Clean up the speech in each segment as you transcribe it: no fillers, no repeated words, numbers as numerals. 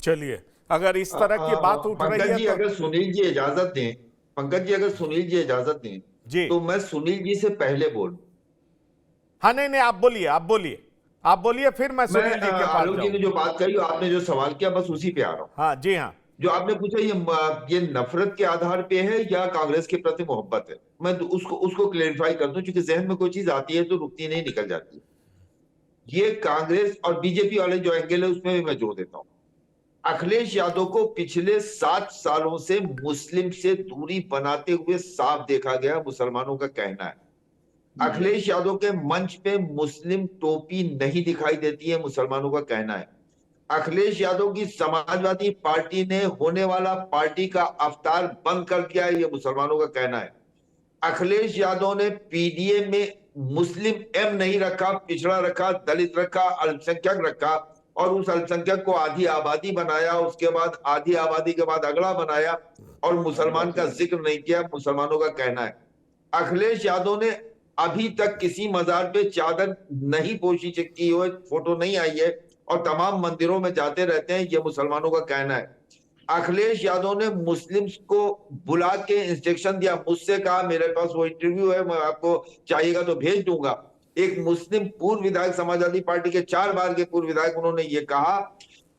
चलिए, अगर इस तरह की बात उठ रही पंकज है जी तो अगर सुनील जी इजाजत दें, पंकज जी अगर सुनील जी इजाजत दें, जी। तो मैं सुनील जी से पहले बोलूं। हाँ, नहीं नहीं, आप बोलिए, आप बोलिए, आप बोलिए, फिर मैं मैं सुनील जी के पास आलोक जी ने जाऊंगा। जो बात कही, आपने जो सवाल किया, बस उसी पे आ रहा हूं। हाँ जी, हाँ। जो आपने पूछा, ये नफरत के आधार पे है या कांग्रेस के प्रति मोहब्बत है, मैं तो उसको उसको क्लेरिफाई कर दूं, क्योंकि जहन में कोई चीज आती है तो रुकती नहीं, निकल जाती है। ये कांग्रेस और बीजेपी वाले जो एंगल है उसमें भी मैं जोड़ देता हूं। अखिलेश यादव को पिछले 7 सालों से मुस्लिम से दूरी बनाते हुए साफ देखा गया, मुसलमानों का कहना है। अखिलेश यादव के मंच पे मुस्लिम टोपी नहीं दिखाई देती है, मुसलमानों का कहना है। अखिलेश यादव की समाजवादी पार्टी ने होने वाला पार्टी का अवतार बंद कर दिया है, ये मुसलमानों का कहना है। अखिलेश यादव ने पीडीए में मुस्लिम एम नहीं रखा, पिछड़ा रखा, दलित रखा, अल्पसंख्यक रखा, और उस अल्पसंख्यक को आधी आबादी बनाया, उसके बाद आधी आबादी के बाद अगला बनाया, और मुसलमान का जिक्र नहीं किया, मुसलमानों का कहना है। अखिलेश यादव ने अभी तक किसी मजार पे चादर नहीं पोशी की हो, फोटो नहीं आई है, और तमाम मंदिरों में जाते रहते हैं, ये मुसलमानों का कहना है। अखिलेश यादव ने मुस्लिम्स को बुला के इंस्ट्रक्शन दिया, मुझसे कहा, मेरे पास वो इंटरव्यू है, मैं आपको चाहिएगा तो भेज दूंगा। एक मुस्लिम पूर्व विधायक, समाजवादी पार्टी के 4 बार के पूर्व विधायक, उन्होंने ये कहा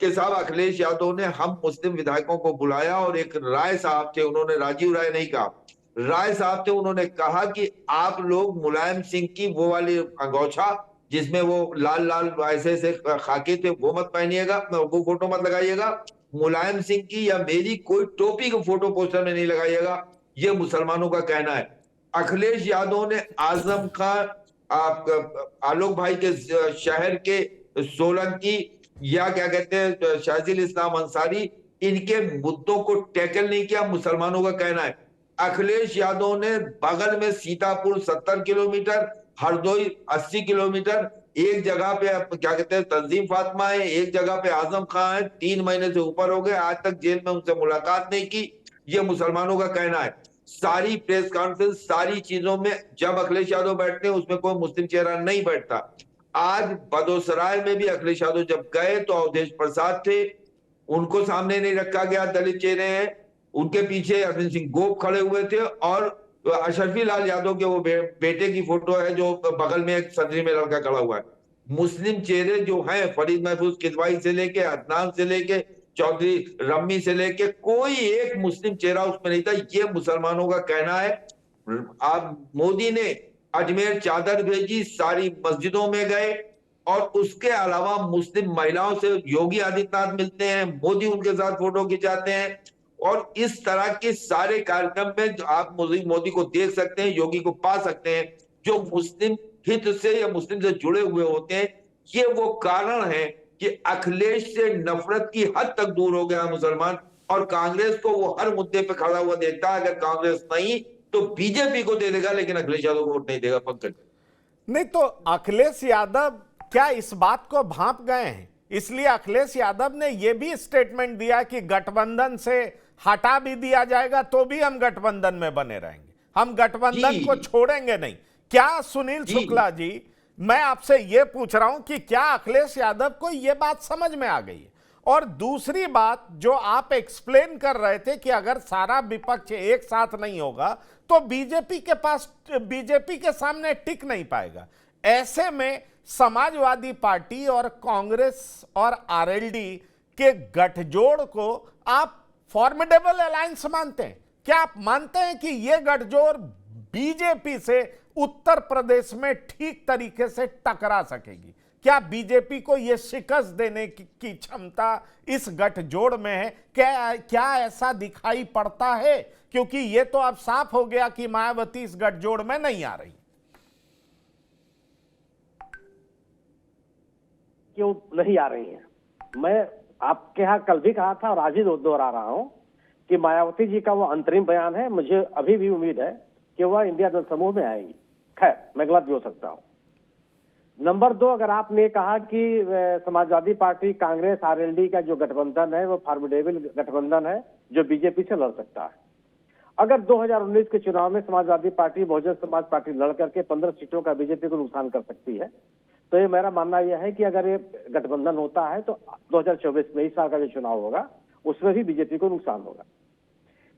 कि साहब अखिलेश यादव ने हम मुस्लिम विधायकों को बुलाया, और एक राय साहब थे, उन्होंने राजीव राय नहीं कहा, राय साहब थे, उन्होंने कहा कि आप लोग मुलायम सिंह की वो वाली अंगोछा जिसमें वो लाल लाल ऐसे ऐसे खाके थे, वो मत पहनिएगा, वो फोटो मत लगाइएगा। मुलायम सिंह की या मेरी कोई टोपी को फोटो पोस्टर में नहीं लगाइएगा, ये मुसलमानों का कहना है। अखिलेश यादव ने आजम खान, आलोक भाई के शहर के सोलंकी, या क्या कहते हैं शाजिल इस्लाम अंसारी, इनके मुद्दों को टैकल नहीं किया, मुसलमानों का कहना है। अखिलेश यादव ने बगल में सीतापुर 70 किलोमीटर, हरदोई 80 किलोमीटर, एक जगह पे क्या कहते हैं तंजीम फातिमा है, एक जगह पे आजम खान है, 3 महीने से ऊपर हो गए, आज तक जेल में उनसे मुलाकात नहीं की, ये मुसलमानों का कहना है। सारी प्रेस कॉन्फ्रेंस, सारी चीजों में जब अखिलेश यादव बैठते हैं उसमें कोई मुस्लिम चेहरा नहीं बैठता। आज बदोसराय में भी अखिलेश यादव जब गए तो अवधेश प्रसाद थे, उनको सामने नहीं रखा गया, दलित चेहरे हैं, उनके पीछे अरविंद सिंह गोप खड़े हुए थे, और अशरफी लाल यादव के वो बेटे की फोटो है जो बगल में एक सदरी में लड़का खड़ा हुआ है। मुस्लिम चेहरे जो हैं, फरीद महफूज किदवाई से लेके, अदनान से लेके, चौधरी रम्मी से लेके, कोई एक मुस्लिम चेहरा उसमें नहीं था, ये मुसलमानों का कहना है। आप मोदी ने अजमेर चादर भेजी, सारी मस्जिदों में गए, और उसके अलावा मुस्लिम महिलाओं से योगी आदित्यनाथ मिलते हैं, मोदी उनके साथ फोटो खिंचाते हैं, और इस तरह के सारे कार्यक्रम में आप मोदी को देख सकते हैं, योगी को पा सकते हैं, जो मुस्लिम हित से या मुस्लिम से जुड़े हुए होते हैं। ये वो कारण है कि अखिलेश से नफरत की हद तक दूर हो गया मुसलमान, और कांग्रेस को वो हर मुद्दे पे खड़ा हुआ देखता है। अगर कांग्रेस नहीं तो बीजेपी को दे देगा, लेकिन अखिलेश यादव को वोट नहीं देगा। पंकज, नहीं तो अखिलेश यादव क्या इस बात को भांप गए हैं? इसलिए अखिलेश यादव ने यह भी स्टेटमेंट दिया कि गठबंधन से हटा भी दिया जाएगा तो भी हम गठबंधन में बने रहेंगे, हम गठबंधन को जी छोड़ेंगे नहीं। क्या सुनील जी शुक्ला जी, मैं आपसे यह पूछ रहा हूं कि क्या अखिलेश यादव को यह बात समझ में आ गई है? और दूसरी बात जो आप एक्सप्लेन कर रहे थे कि अगर सारा विपक्ष एक साथ नहीं होगा तो बीजेपी के सामने टिक नहीं पाएगा। ऐसे में समाजवादी पार्टी और कांग्रेस और आरएलडी के गठजोड़ को आप फॉर्मिडेबल अलायंस मानते हैं? क्या आप मानते हैं कि यह गठजोड़ बीजेपी से उत्तर प्रदेश में ठीक तरीके से टकरा सकेगी? क्या बीजेपी को यह शिकस्त देने की क्षमता इस गठजोड़ में है? क्या ऐसा दिखाई पड़ता है? क्योंकि यह तो अब साफ हो गया कि मायावती इस गठजोड़ में नहीं आ रही। क्यों नहीं आ रही हैं? मैं आपके यहाँ कल भी कहा था और आज ही दोहरा रहा हूं कि मायावती जी का वो अंतरिम बयान है, मुझे अभी भी उम्मीद है कि वह इंडिया दल समूह में आएंगी। खैर, मैं गलत भी हो सकता हूं। नंबर 2, अगर आपने कहा कि समाजवादी पार्टी, कांग्रेस, आरएलडी का जो गठबंधन है वो फॉर्मिडेबल गठबंधन है जो बीजेपी से लड़ सकता है। अगर 2019 के चुनाव में समाजवादी पार्टी, बहुजन समाज पार्टी लड़ करके 15 सीटों का बीजेपी को नुकसान कर सकती है, तो ये मेरा मानना यह है कि अगर ये गठबंधन होता है तो 2024 में इस साल का जो चुनाव होगा उसमें भी बीजेपी को नुकसान होगा।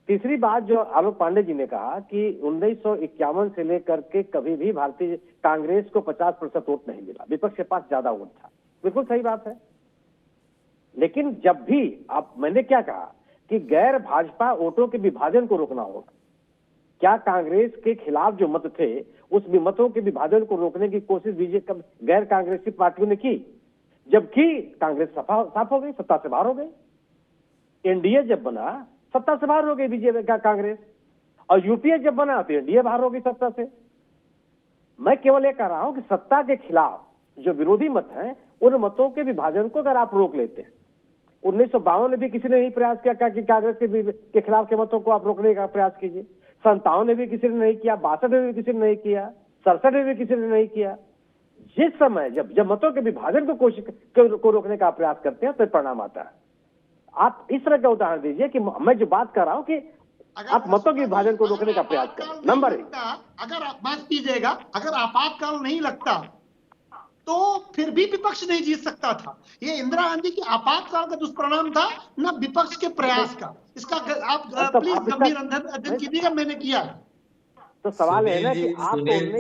तीसरी बात जो आलोक पांडे जी ने कहा कि 1951 से लेकर के कभी भी भारतीय कांग्रेस को 50% वोट नहीं मिला, विपक्ष के पास ज्यादा वोट था। बिल्कुल सही बात है, लेकिन जब भी मैंने क्या कहा कि गैर भाजपा वोटों के विभाजन को रोकना होगा। क्या कांग्रेस के खिलाफ जो मत थे उस मतों के विभाजन को रोकने की कोशिश बीजेपी गैर कांग्रेसी पार्टियों ने की, जबकि कांग्रेस साफ हो गई, सत्ता से बाहर हो गई। एनडीए जब बना सत्ता से बाहर हो गई बीजेपी का कांग्रेस, और यूपीए जब बना तो एनडीए बाहर हो गई सत्ता से। मैं केवल ये कह रहा हूं कि सत्ता के खिलाफ जो विरोधी मत हैं उन मतों के विभाजन को अगर आप रोक लेते हैं, 1952 में भी किसी ने नहीं प्रयास किया कि कांग्रेस के खिलाफ के मतों को आप रोकने का प्रयास कीजिए, 57 में भी किसी ने नहीं किया, 62 में भी किसी ने नहीं किया, 67 में भी किसी ने नहीं किया। जिस समय जब मतों के विभाजन को को रोकने का प्रयास करते हैं तो परिणाम आता है। आप इस तरह का उदाहरण दीजिए कि मैं जो बात कर रहा हूं कि आप मतों के विभाजन को रोकने का प्रयास करें। नंबर 1, अगर आप बात कीजिएगा, अगर आपातकाल नहीं लगता तो फिर भी विपक्ष नहीं जीत सकता था। ये इंदिरा गांधी की आपातकाल का दुष्परिणाम था, न विपक्ष के प्रयास का। इसका आप प्लीज गंभीर अध्ययन कीजिएगा, मैंने किया। तो सवाल है ना कि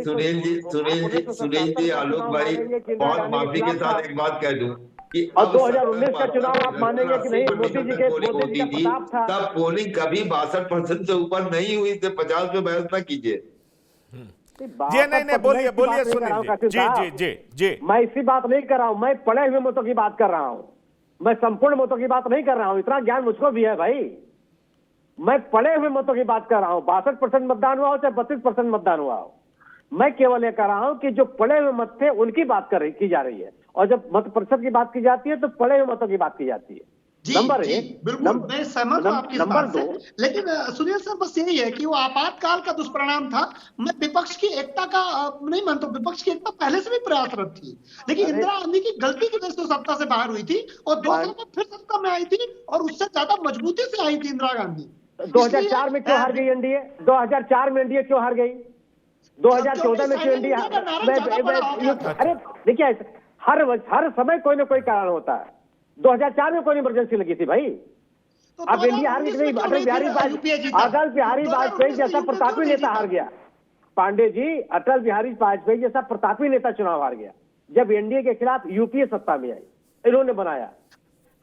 सुनील जी, आलोक भाई, बहुत माफी के साथ एक बात कह दूं कि और 2019 का चुनाव आप मानेंगे कि नहीं मोदी जी का प्रताप था, तब पोलिंग कभी 62% से ऊपर नहीं हुई थी। 50 पे बहस ना कीजिए। जी नहीं बोलिए सुनील जी। जी मैं इसी बात नहीं कर रहा हूं, मैं पढ़े हुए मतों की बात कर रहा हूं, मैं संपूर्ण मतों की बात नहीं कर रहा हूं। इतना ज्ञान मुझको भी है भाई, मैं पढ़े हुए मतों की बात कर रहा हूं। 62% मतदान हुआ हो चाहे 32% मतदान हुआ हो, मैं केवल ये कह रहा हूं कि जो पढ़े हुए मत थे उनकी बात की जा रही है, और जब मत प्रतिशत की बात की जाती है तो पढ़े हुए मतों की बात की जाती है। नंबर 1, बिल्कुल मैं सहमत हूं आपकी इस बात से, लेकिन सुनील सर बस यही है कि वो आपातकाल का दुष्परिणाम था। मैं विपक्ष की एकता का नहीं मानता, विपक्ष की एकता पहले से भी प्रयासरत थी, लेकिन इंदिरा गांधी की गलती की वजह से सत्ता से बाहर हुई थी और 2 साल में फिर सत्ता में आई थी और उससे ज्यादा मजबूती से आई थी इंदिरा गांधी। 2004 में क्यों हार गई एनडीए? 2004 में एनडीए क्यों हार गई? 2014 में क्यों एनडीए? अरे देखिए, हर समय कोई ना कोई कारण होता है। 2004 में कोई इमरजेंसी लगी थी भाई, अब इंडिया हार गई। अटल बिहारी वाजपेयी जैसा प्रतापी नेता हार गया। पांडे जी, अटल बिहारी वाजपेयी जैसा प्रतापी नेता चुनाव हार गया जब एनडीए के खिलाफ यूपीए सत्ता में आई। इन्होंने बनाया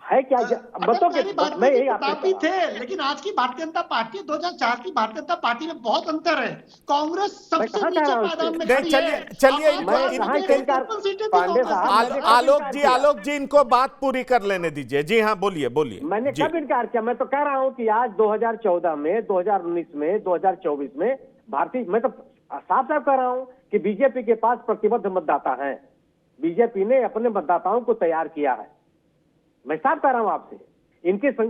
है क्या मतों के? मैं यही प्रतापी थे, लेकिन आज की भारतीय जनता पार्टी 2004 की भारतीय जनता पार्टी में बहुत अंतर है। कांग्रेस सबसे नीचे पायदान में खड़ी है। चलिए पांडे साहब, आलोक जी इनको बात पूरी कर लेने दीजिए। जी हाँ, बोलिए। मैंने कब इनकार किया? मैं तो कह रहा हूं कि आज 2014 में, 2019 में, 2024 में मैं तो साफ कह रहा हूं कि बीजेपी के पास प्रतिबद्ध मतदाता हैं। बीजेपी ने अपने मतदाताओं को तैयार किया है, मैं साफ कह रहा हूं आपसे।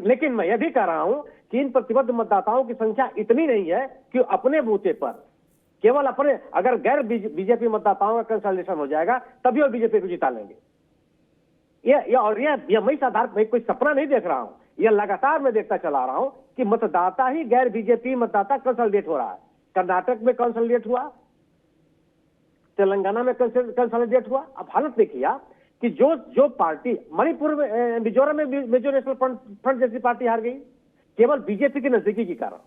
लेकिन मैं यह भी कह रहा हूं कि इन प्रतिबद्ध मतदाताओं की संख्या इतनी नहीं है कि अपने बूथे पर केवल अपने, अगर गैर बीजेपी मतदाताओं का कंसोलिडेशन हो जाएगा तभी वो बीजेपी को जिता लेंगे। यह मैं इस आधार पर कोई सपना नहीं देख रहा हूं, यह लगातार मैं देखता चला रहा हूं कि मतदाता ही गैर बीजेपी मतदाता कंसोलिडेट हो रहा है। कर्नाटक में कंसोलिडेट हुआ, तेलंगाना में कंसोलिडेट हुआ। अब हालत देखिए आप कि जो पार्टी मणिपुर में, मिजोरम में मिजो नेशनल फ्रंट जैसी पार्टी हार गई केवल बीजेपी की नजदीकी के कारण,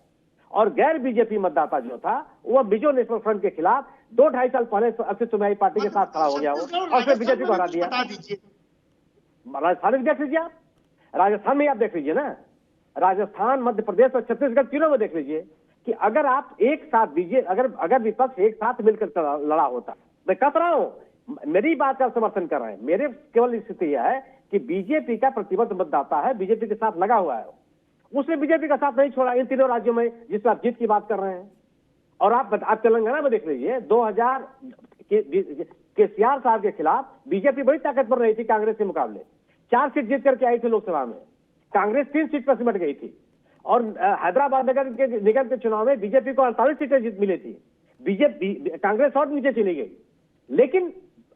और गैर बीजेपी मतदाता जो था वह मिजो नेशनल फ्रंट के खिलाफ 2-2.5 साल पहले अस्तित्व में आई पार्टी के साथ खड़ा हो गया और फिर बीजेपी को हरा दिया। राजस्थान में देख लीजिए आप, राजस्थान में आप देख लीजिए ना, राजस्थान, मध्य प्रदेश और छत्तीसगढ़ तीनों में देख लीजिए कि अगर आप एक साथ अगर विपक्ष एक साथ मिलकर लड़ा होता, मैं कह रहा हूं, मेरी बात का समर्थन कर रहे हैं, मेरे केवल स्थिति यह है कि बीजेपी का प्रतिबद्ध मतदाता है, बीजेपी के साथ लगा हुआ है, उसने बीजेपी का साथ नहीं छोड़ा इन तीनों राज्यों में जिसमें आप जीत की बात कर रहे हैं। और आप तेलंगाना में देख लीजिए, 2000 के सीआर साहब के खिलाफ बीजेपी बड़ी ताकतवर रही थी कांग्रेस के मुकाबले, 4 सीट जीत करके आई थी लोकसभा में, कांग्रेस 3 सीट पर सिमट गई थी। और हैदराबाद निगम के चुनाव में बीजेपी को 48 सीटें मिली थी, कांग्रेस और नीचे चली गई। लेकिन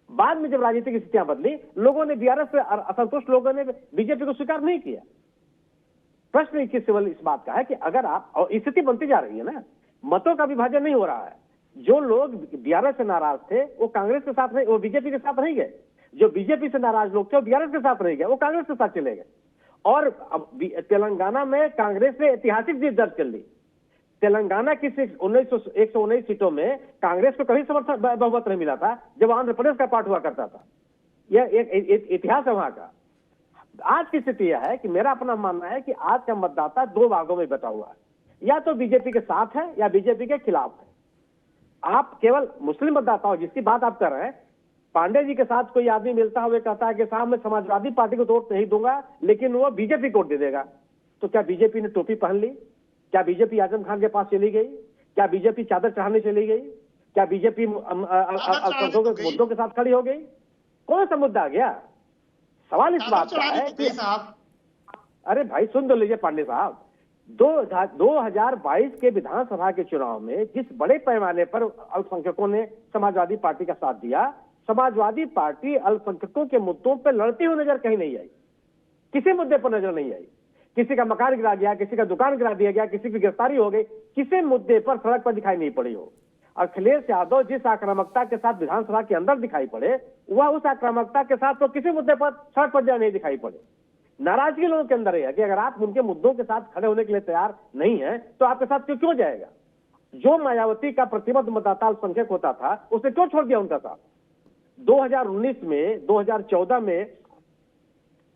बाद में जब राजनीतिक स्थितियां बदली, लोगों ने बीआरएस से असंतुष्ट लोगों ने बीजेपी को स्वीकार नहीं किया। प्रश्न केवल इस बात का है कि अगर आप, और स्थिति बनती जा रही है ना, मतों का विभाजन नहीं हो रहा है, जो लोग बीआरएस से नाराज थे वो कांग्रेस के साथ नहीं, वो बीजेपी के साथ नहीं गए। जो बीजेपी से नाराज लोग थे वो बीआरएस के साथ नहीं गए, वो कांग्रेस के साथ चले गए। और अब तेलंगाना में कांग्रेस ने ऐतिहासिक जीत दर्ज कर ली। तेलंगाना की 119 सीटों में कांग्रेस को कभी समर्थन बहुमत नहीं मिला था जब आंध्र प्रदेश का पार्ट हुआ करता था। यह एक इतिहास है वहां का। आज की स्थिति यह है कि मेरा अपना मानना है कि आज का मतदाता दो भागों में बटा हुआ है, या तो बीजेपी के साथ है या बीजेपी के खिलाफ है। आप केवल मुस्लिम मतदाताओं जिसकी बात आप कर रहे हैं, पांडे जी के साथ कोई आदमी मिलता हुआ कहता है कि साहब मैं समाजवादी पार्टी को वोट नहीं दूंगा लेकिन वो बीजेपी को वोट दे देगा, तो क्या बीजेपी ने टोपी पहन ली? क्या बीजेपी आजम खान के पास चली गई? क्या बीजेपी चादर चढ़ाने चली गई? क्या बीजेपी अल्पसंख्यकों के मुद्दों के साथ खड़ी हो गई? कौन सा मुद्दा आ गया? सवाल इस बात का है कि अरे भाई सुन तो लीजिए पांडे साहब, 2022 के विधानसभा के चुनाव में जिस बड़े पैमाने पर अल्पसंख्यकों ने समाजवादी पार्टी का साथ दिया, समाजवादी पार्टी अल्पसंख्यकों के मुद्दों पर लड़ती हुई नजर कहीं नहीं आई, किसी मुद्दे पर नजर नहीं आई। किसी का मकान गिरा गया, किसी का दुकान गिरा दिया गया, किसी की गिरफ्तारी हो गई, किसी मुद्दे पर सड़क पर दिखाई नहीं पड़ी हो। अखिलेश यादव जिस आक्रामकता के साथ विधानसभा के अंदर दिखाई पड़े, वह उस आक्रामकता के साथ तो किसी मुद्दे पर सड़क पर नहीं दिखाई पड़े। नाराजगी लोगों के अंदर है कि अगर आप उनके मुद्दों के साथ खड़े होने के लिए तैयार नहीं है तो आपके साथ क्यों जाएगा? जो मायावती का प्रतिबद्ध मतदाता अल्पसंख्यक होता था उसने क्यों छोड़ दिया उनका साथ? 2019 में, 2014 में,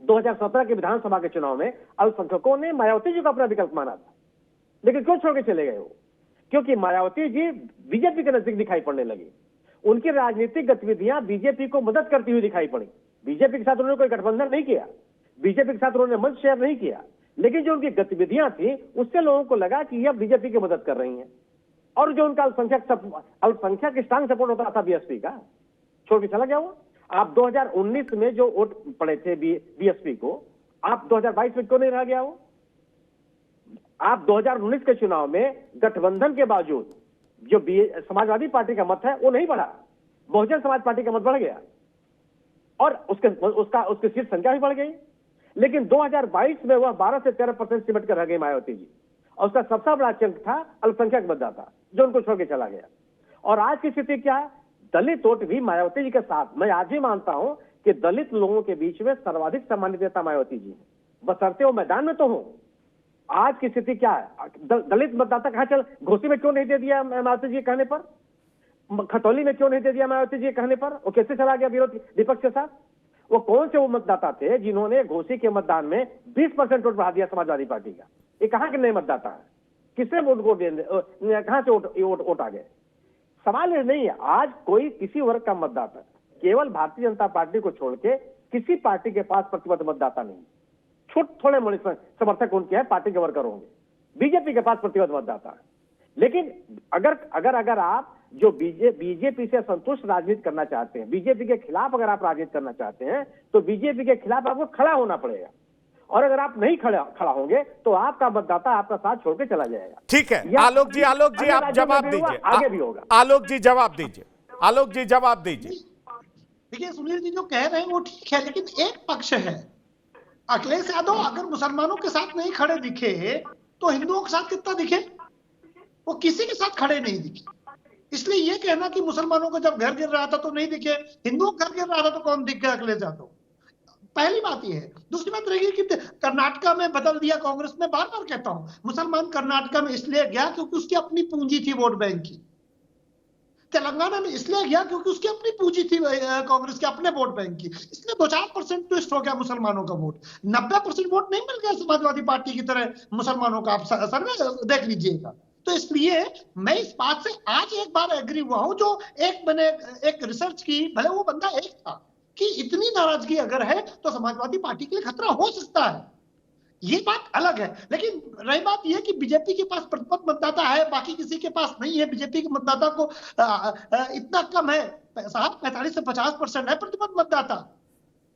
2017 के विधानसभा के चुनाव में अल्पसंख्यकों ने मायावती जी को अपना विकल्प माना था, लेकिन क्यों छोड़ के चले गए वो? क्योंकि मायावती जी बीजेपी के नजदीक दिखाई पड़ने लगी। उनकी राजनीतिक गतिविधियां बीजेपी को मदद करती हुई दिखाई पड़ी। बीजेपी के साथ उन्होंने कोई गठबंधन नहीं किया, बीजेपी के साथ उन्होंने मंच शेयर नहीं किया, लेकिन जो उनकी गतिविधियां थी उससे लोगों को लगा कि यह बीजेपी की मदद कर रही हैं। और जो उनका अल्पसंख्यक स्ट्रांग सपोर्ट होता था बीएसपी का, छोड़ के चला गया वो। आप 2019 में जो वोट पड़े थे बीएसपी को, आप 2022 में क्यों नहीं रह गया वो? आप 2019 के चुनाव में गठबंधन के बावजूद जो समाजवादी पार्टी का मत है वो नहीं बढ़ा, बहुजन समाज पार्टी का मत बढ़ गया और उसकी सीट संख्या भी बढ़ गई। लेकिन 2022 में वह 12 से 13% सिमट कर रह गई मायावती जी, और उसका सबसे बड़ा चंक था अल्पसंख्यक मतदाता जो उनको छोड़ के चला गया। और आज की स्थिति क्या है? दलित वोट भी मायावती जी के साथ। मैं आज भी मानता हूं कि दलित लोगों के बीच में सर्वाधिक सम्मानित नेता मायावती जी हैं, बशर्ते वो मैदान में तो हो। आज की स्थिति क्या है? दलित मतदाता कहां चल, घोसी में क्यों नहीं दे दिया मायावती जी कहने पर? खतौली में क्यों नहीं दे दिया मायावती जी कहने पर? वो कैसे चला गया विपक्ष के साथ? वो कौन से वो मतदाता थे जिन्होंने घोसी के मतदान में 20% वोट बढ़ा दिया समाजवादी पार्टी का? ये कहां के नए मतदाता है? किससे वोट कहां से वोट आ गए? सवाल ये नहीं है। आज कोई किसी वर्ग का मतदाता, केवल भारतीय जनता पार्टी को छोड़ के किसी पार्टी के पास प्रतिबद्ध मतदाता नहीं। थोड़े मोड़े समर्थक उनके हैं, पार्टी के वर्कर होंगे, बीजेपी के पास प्रतिबद्ध मतदाता है। लेकिन अगर आप जो बीजेपी से संतुष्ट राजनीति करना चाहते हैं, बीजेपी के खिलाफ अगर आप राजनीति करना चाहते हैं, तो बीजेपी के खिलाफ आपको खड़ा होना पड़ेगा। और अगर आप नहीं खड़ा होंगे तो आपका मतदाता आपका साथ छोड़ के चला जाएगा। ठीक है आलोक जी आप जवाब दीजिए। आगे भी होगा। आलोक जी जवाब दीजिए। देखिए सुनील जी जो कह रहे हैं वो ठीक है, लेकिन एक पक्ष है, अखिलेश यादव अगर मुसलमानों के साथ नहीं खड़े दिखे तो हिंदुओं के साथ कितना दिखे? वो किसी के साथ खड़े नहीं दिखे। इसलिए ये कहना कि मुसलमानों को जब घर गिर रहा था तो नहीं दिखे, हिंदुओं का घर गिर रहा था तो कौन दिख गया अखिलेश यादव? पहली बात यह है। दूसरी बात रही कि कर्नाटका में बदल दिया कांग्रेस में। बार बार कहता हूं, मुसलमान कर्नाटका में इसलिए गया क्योंकि उसकी अपनी पूंजी थी वोट बैंक की। तेलंगाना में इसलिए गया क्योंकि उसकी अपनी पूंजी थी कांग्रेस के अपने वोट बैंक की। इसलिए 2-4% ट्विस्ट हो गया मुसलमानों का वोट। 90% वोट नहीं मिल गया समाजवादी पार्टी की तरह मुसलमानों का। आप सर्वे देख लीजिएगा। तो इसलिए मैं इस बात से आज एक बार एग्री हुआ हूं, जो मैंने एक रिसर्च की, भले वो बंदा एक था, कि इतनी नाराजगी अगर है तो समाजवादी पार्टी के लिए खतरा हो सकता है। ये बात अलग है। लेकिन रही बात यह कि बीजेपी के पास प्रतिबद्ध मतदाता है, बाकी किसी के पास नहीं है। बीजेपी के मतदाता को इतना कम है, 45 से 50% है प्रतिबद्ध मतदाता,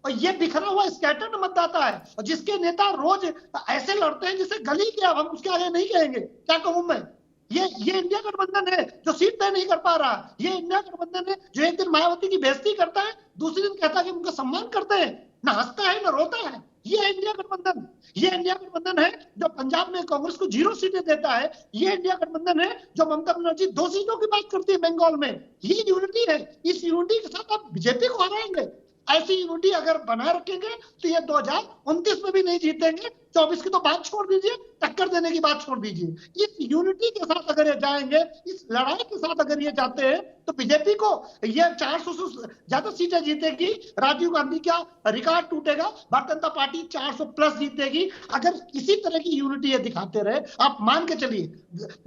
और ये बिखरा हुआ स्कैटर्ड मतदाता है, और जिसके नेता रोज ऐसे लड़ते हैं जिसे गली क्या, हम उसके आगे नहीं कहेंगे। क्या कहूं मैं? ये इंडिया गठबंधन है जो सीट तय नहीं कर पा रहा। ये इंडिया गठबंधन है जो एक दिन मायावती की बेइज्जती करता है, दूसरे दिन कहता है कि उनका सम्मान करते हैं। ना हंसता है ना रोता है। ये इंडिया गठबंधन, ये इंडिया गठबंधन है जो पंजाब में कांग्रेस को 0 सीटें देता है। ये इंडिया गठबंधन है जो ममता बनर्जी 2 सीटों की बात करती है बंगाल में। ये यूनिटी है। इस यूनिटी के साथ आप बीजेपी को हराएंगे। ऐसी यूनिटी अगर बनाए रखेंगे तो ये 2029 में भी नहीं जीतेंगे। 24 की तो बात छोड़ दीजिए, टक्कर देने की बात छोड़ दीजिए। इस यूनिटी के साथ अगर ये जाएंगे, इस लड़ाई के साथ अगर ये जाते हैं तो बीजेपी को ये 400 से ज्यादा सीटें जीतेगी। राजीव गांधी का रिकॉर्ड टूटेगा। भारतीय जनता पार्टी 400 प्लस जीतेगी। अगर इसी तरह की यूनिटी ये दिखाते रहे, आप मान के चलिए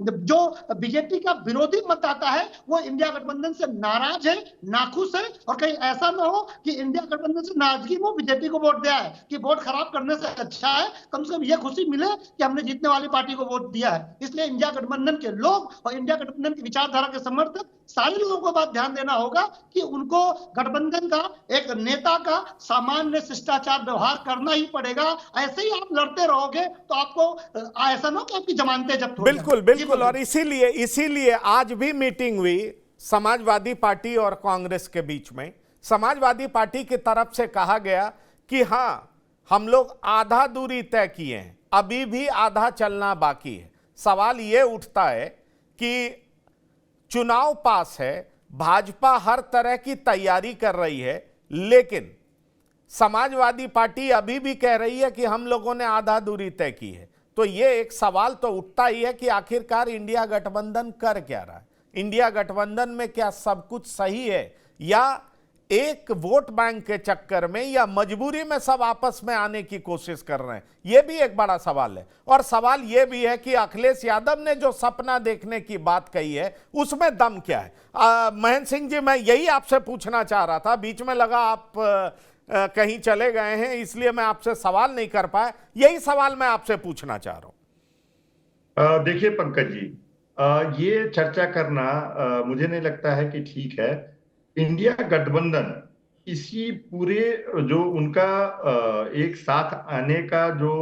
जो बीजेपी का विरोधी मतदाता है वो इंडिया गठबंधन से नाराज है, नाखुश है, और कहीं ऐसा ना हो कि इंडिया गठबंधन से नाराजगी में बीजेपी को वोट दिया है कि वोट खराब करने से अच्छा है कम से कम ये खुशी मिले कि हमने जीतने वाली पार्टी को वोट दिया है। इसलिए इंडिया गठबंधन के लोग और इंडिया गठबंधन की विचारधारा के समर्थक सारे लोगों को बात ध्यान देना होगा कि उनको गठबंधन का एक नेता का सामान्य शिष्टाचार व्यवहार करना ही पड़ेगा। ऐसे ही आप लड़ते रहोगे तो आपको ऐसा ना हो कि आपकी जमानतें जब्त हो जाएं। बिल्कुल बिल्कुल। और इसीलिए आज भी मीटिंग हुई समाजवादी पार्टी और कांग्रेस के बीच में। समाजवादी पार्टी की तरफ से कहा गया कि हाँ, हम लोग आधा दूरी तय किए हैं, अभी भी आधा चलना बाकी है। सवाल यह उठता है कि चुनाव पास है, भाजपा हर तरह की तैयारी कर रही है, लेकिन समाजवादी पार्टी अभी भी कह रही है कि हम लोगों ने आधा दूरी तय की है। तो ये एक सवाल तो उठता ही है कि आखिरकार इंडिया गठबंधन कर क्या रहा है? इंडिया गठबंधन में क्या सब कुछ सही है, या एक वोट बैंक के चक्कर में या मजबूरी में सब आपस में आने की कोशिश कर रहे हैं? यह भी एक बड़ा सवाल है। और सवाल यह भी है कि अखिलेश यादव ने जो सपना देखने की बात कही है उसमें दम क्या है? महेंद्र सिंह जी, मैं यही आपसे पूछना चाह रहा था, बीच में लगा आप कहीं चले गए हैं इसलिए मैं आपसे सवाल नहीं कर पाया। यही सवाल मैं आपसे पूछना चाह रहा हूं। देखिए पंकज जी, ये चर्चा करना मुझे नहीं लगता है कि ठीक है। इंडिया गठबंधन इसी पूरे जो उनका एक साथ आने का जो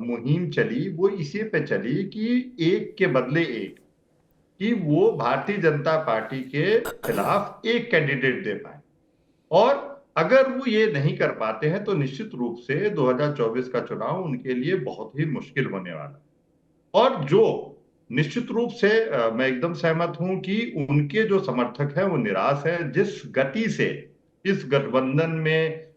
मुहिम चली वो इसी पे चली कि एक के बदले एक, कि वो भारतीय जनता पार्टी के खिलाफ एक कैंडिडेट दे पाए। और अगर वो ये नहीं कर पाते हैं तो निश्चित रूप से 2024 का चुनाव उनके लिए बहुत ही मुश्किल होने वाला। और जो निश्चित रूप से मैं एकदम सहमत हूं कि उनके जो समर्थक हैं वो निराश है जिस गति से इस गठबंधन में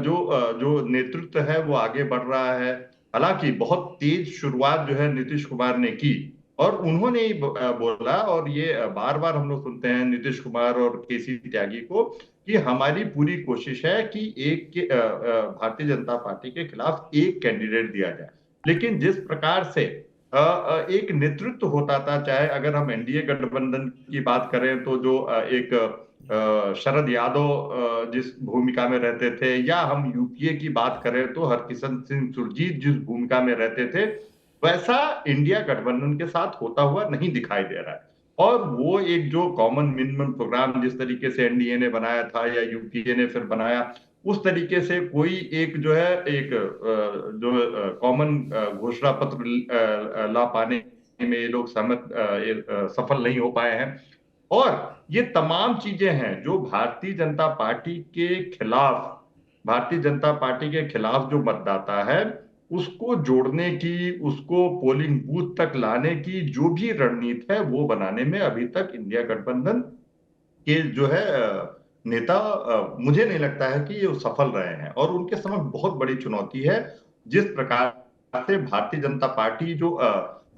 जो नेतृत्व है वो आगे बढ़ रहा है। हालांकि बहुत तेज शुरुआत जो है नीतीश कुमार ने की, और उन्होंने ही बोला, और ये बार बार हम लोग सुनते हैं नीतीश कुमार और केसी त्यागी को, कि हमारी पूरी कोशिश है कि भारतीय जनता पार्टी के खिलाफ एक कैंडिडेट दिया जाए। लेकिन जिस प्रकार से एक नेतृत्व होता था, चाहे अगर हम एनडीए गठबंधन की बात करें तो जो एक शरद यादव जिस भूमिका में रहते थे, या हम यूपीए की बात करें तो हरकिशन सिंह सुरजीत जिस भूमिका में रहते थे, वैसा इंडिया गठबंधन के साथ होता हुआ नहीं दिखाई दे रहा है। और वो एक जो कॉमन मिनिमम प्रोग्राम जिस तरीके से एनडीए ने बनाया था या यूपीए ने फिर बनाया, उस तरीके से कोई एक जो है एक जो कॉमन घोषणा पत्र ला पाने में ये लोग सफल नहीं हो पाए हैं। और ये तमाम चीजें हैं जो भारतीय जनता पार्टी के खिलाफ जो मतदाता है उसको जोड़ने की, उसको पोलिंग बूथ तक लाने की जो भी रणनीति है वो बनाने में अभी तक इंडिया गठबंधन के जो है नेता मुझे नहीं लगता है कि ये सफल रहे हैं। और उनके समक्ष बहुत बड़ी चुनौती है जिस प्रकार से भारतीय जनता पार्टी जो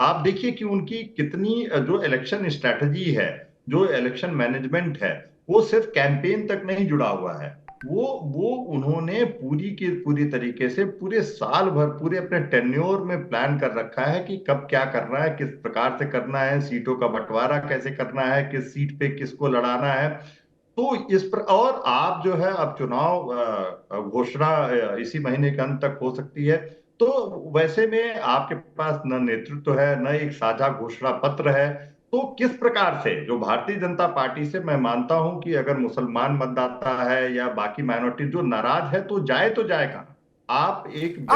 आप देखिए कि उनकी कितनी जो इलेक्शन स्ट्रैटेजी है, जो इलेक्शन मैनेजमेंट है, वो सिर्फ कैंपेन तक नहीं जुड़ा हुआ है। वो उन्होंने पूरी तरीके से पूरे साल भर पूरे अपने टेन्योर में प्लान कर रखा है कि कब क्या करना है, किस प्रकार से करना है, सीटों का बंटवारा कैसे करना है, किस सीट पे किसको लड़ाना है। तो इस पर और आप जो है अब चुनाव घोषणा इसी महीने के अंत तक हो सकती है। तो वैसे में आपके पास न नेतृत्व है, न एक साझा घोषणा पत्र है। तो किस प्रकार से जो भारतीय जनता पार्टी से मैं मानता हूं कि अगर मुसलमान मतदाता है या बाकी माइनॉरिटी जो नाराज है तो जाए कहां? आप एक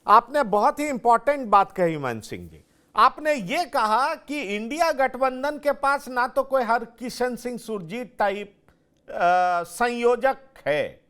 आपने बहुत ही इंपॉर्टेंट बात कही महेंद्र सिंह जी। आपने ये कहा कि इंडिया गठबंधन के पास ना तो कोई हरकिशन सिंह सुरजीत टाइप संयोजक है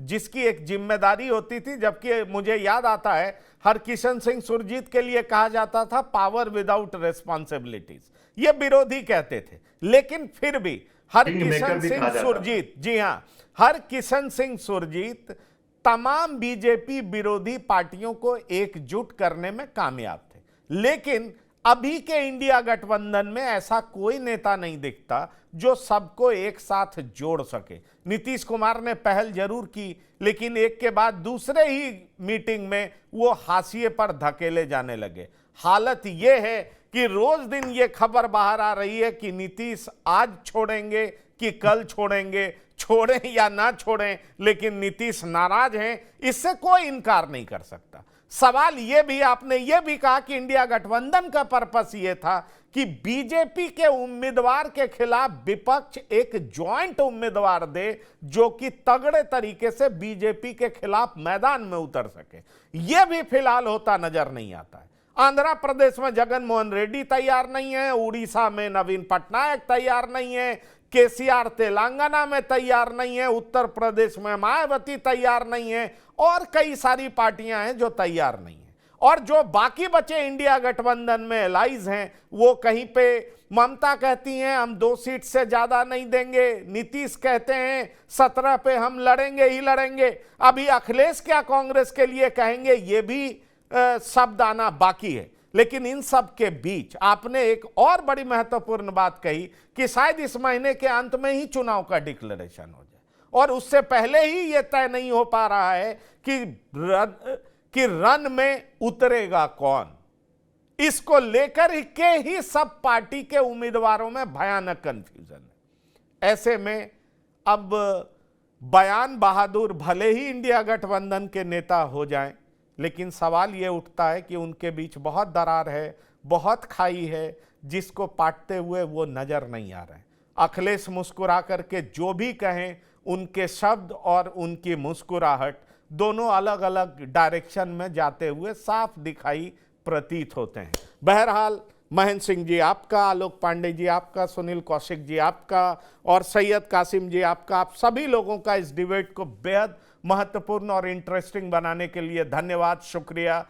जिसकी एक जिम्मेदारी होती थी, जबकि मुझे याद आता है हरकिशन सिंह सुरजीत के लिए कहा जाता था पावर विदाउट रिस्पॉन्सिबिलिटीज, ये विरोधी कहते थे। लेकिन फिर भी हरकिशन सिंह सुरजीत, जी हां, हरकिशन सिंह सुरजीत तमाम बीजेपी विरोधी पार्टियों को एकजुट करने में कामयाब थे। लेकिन अभी के इंडिया गठबंधन में ऐसा कोई नेता नहीं दिखता जो सबको एक साथ जोड़ सके। नीतीश कुमार ने पहल जरूर की, लेकिन एक के बाद दूसरे ही मीटिंग में वो हाशिए पर धकेले जाने लगे। हालत ये है कि रोज दिन ये खबर बाहर आ रही है कि नीतीश आज छोड़ेंगे कि कल छोड़ेंगे, छोड़ें या ना छोड़ें, लेकिन नीतीश नाराज हैं, इससे कोई इनकार नहीं कर सकता। सवाल ये भी, आपने ये भी कहा कि इंडिया गठबंधन का पर्पस ये था कि बीजेपी के उम्मीदवार के खिलाफ विपक्ष एक ज्वाइंट उम्मीदवार दे जो कि तगड़े तरीके से बीजेपी के खिलाफ मैदान में उतर सके। यह भी फिलहाल होता नजर नहीं आता है। आंध्र प्रदेश में जगन मोहन रेड्डी तैयार नहीं है, उड़ीसा में नवीन पटनायक तैयार नहीं है, केसीआर तेलंगाना में तैयार नहीं है, उत्तर प्रदेश में मायावती तैयार नहीं है, और कई सारी पार्टियां हैं जो तैयार नहीं है। और जो बाकी बचे इंडिया गठबंधन में एलाइज हैं, वो कहीं पे ममता कहती हैं हम 2 सीट से ज्यादा नहीं देंगे, नीतीश कहते हैं 17 पे हम लड़ेंगे ही लड़ेंगे। अभी अखिलेश क्या कांग्रेस के लिए कहेंगे, ये भी शब्द आना बाकी है। लेकिन इन सब के बीच आपने एक और बड़ी महत्वपूर्ण बात कही कि शायद इस महीने के अंत में ही चुनाव का डिक्लेरेशन हो जाए, और उससे पहले ही यह तय नहीं हो पा रहा है कि रन में उतरेगा कौन। इसको लेकर के ही सब पार्टी के उम्मीदवारों में भयानक कंफ्यूजन है। ऐसे में अब बयान बहादुर भले ही इंडिया गठबंधन के नेता हो जाएं, लेकिन सवाल यह उठता है कि उनके बीच बहुत दरार है, बहुत खाई है, जिसको पाटते हुए वो नजर नहीं आ रहे हैं। अखिलेश मुस्कुरा करके जो भी कहें, उनके शब्द और उनकी मुस्कुराहट दोनों अलग अलग डायरेक्शन में जाते हुए साफ दिखाई प्रतीत होते हैं। बहरहाल महेंद्र सिंह जी आपका, आलोक पांडे जी आपका, सुनील कौशिक जी आपका, और सैयद कासिम जी आपका, आप सभी लोगों का इस डिबेट को बेहद महत्वपूर्ण और इंटरेस्टिंग बनाने के लिए धन्यवाद, शुक्रिया।